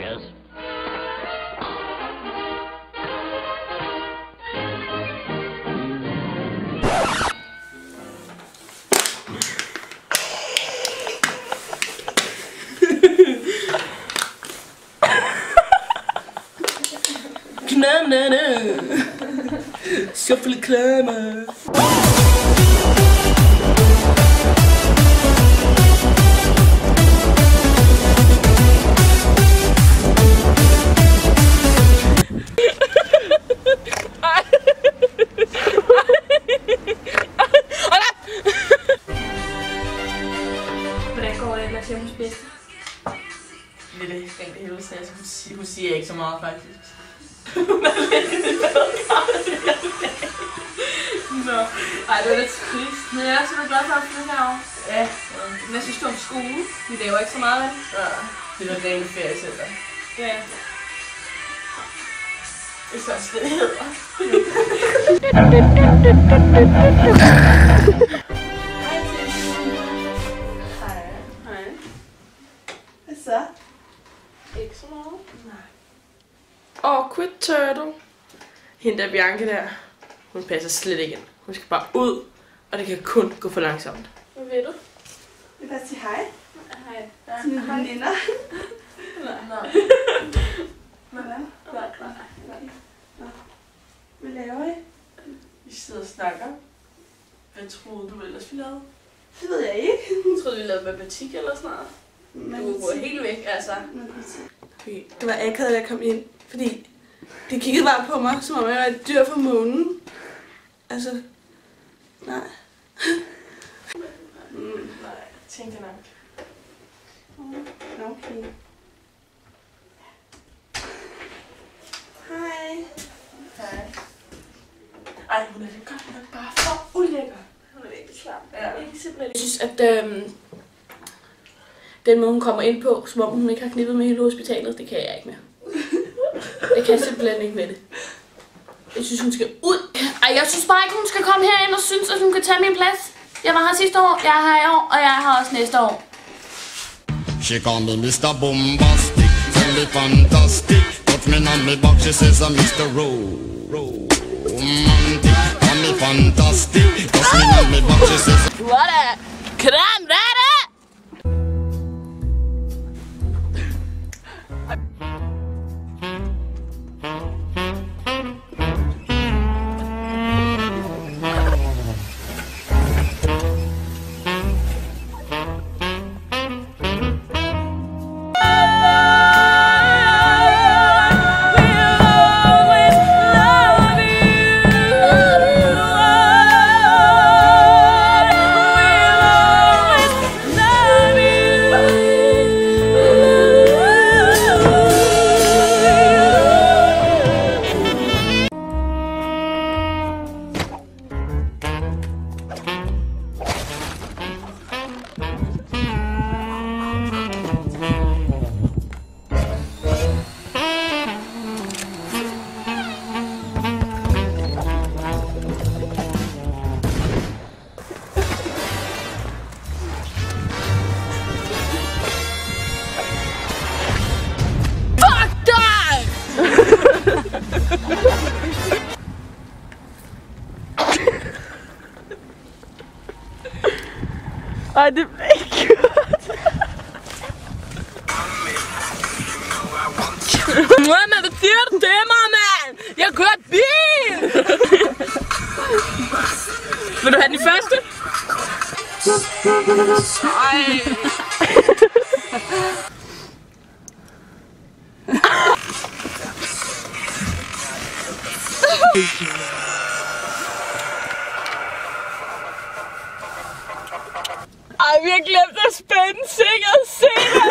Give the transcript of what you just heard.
Cheers. Shuffle climber. Hvordan går det ellers hjemme hos Bedste? Lidt ekstremt helvede, så hun siger ikke så meget faktisk. Nå. Ej, det var lidt trist. Men jeg er simpelthen glad for at flytte herovre. Ja. Men jeg synes, du om skole. Vi laver ikke så meget af det. Ja, det er rene feriecenter. Ja. Det er så det hedder. Hej. Hej. Hvad så? Ikke så meget. Nej. Awkward turtle. Hende der Bianca der, hun passer slet ikke ind. Hun skal bare ud, og det kan kun gå for langsomt. Hvad ved du? Jeg vil bare sige hej Hej. til mine veninder. Nej. Hvordan? Nej. Hvad laver I? Vi sidder og snakker. Hvad troede du ellers, vi lavede? Det ved jeg ikke. Jeg troede, vi lavede matematik eller sådan noget. Du var helt væk, altså. Det var akavet, da jeg kom ind, fordi de kiggede bare på mig, som om jeg var et dyr fra månen. Altså, nej. Nej, tænker nok. Okay. Hej. Hej. Ej, hun er det godt nok bare for ulækker. Hun er virkelig klam. Ja. Simpelthen. Jeg synes, at den måde, hun kommer ind på, som om hun ikke har knippet med hele hospitalet, det kan jeg ikke mere. Jeg kan simpelthen ikke med det. Jeg synes, hun skal ud. Ej, jeg synes bare ikke, hun skal komme herind og synes, at hun kan tage min plads. Jeg var her sidste år, jeg er her i år, og jeg er her også næste år. She call me Mr. Bombastic, tell me fantastic. Touch me on me back, she says I'm Mr. Romantic. Call me fantastic, touch me on me back, she says. What a kram, rette! Ej, det blev ikke godt. Hvad betyder det til mig, mand? Jeg kørte bil! Vil du have den i første? Ej. Ej, vi har glemt at spænde sikkerhedssele.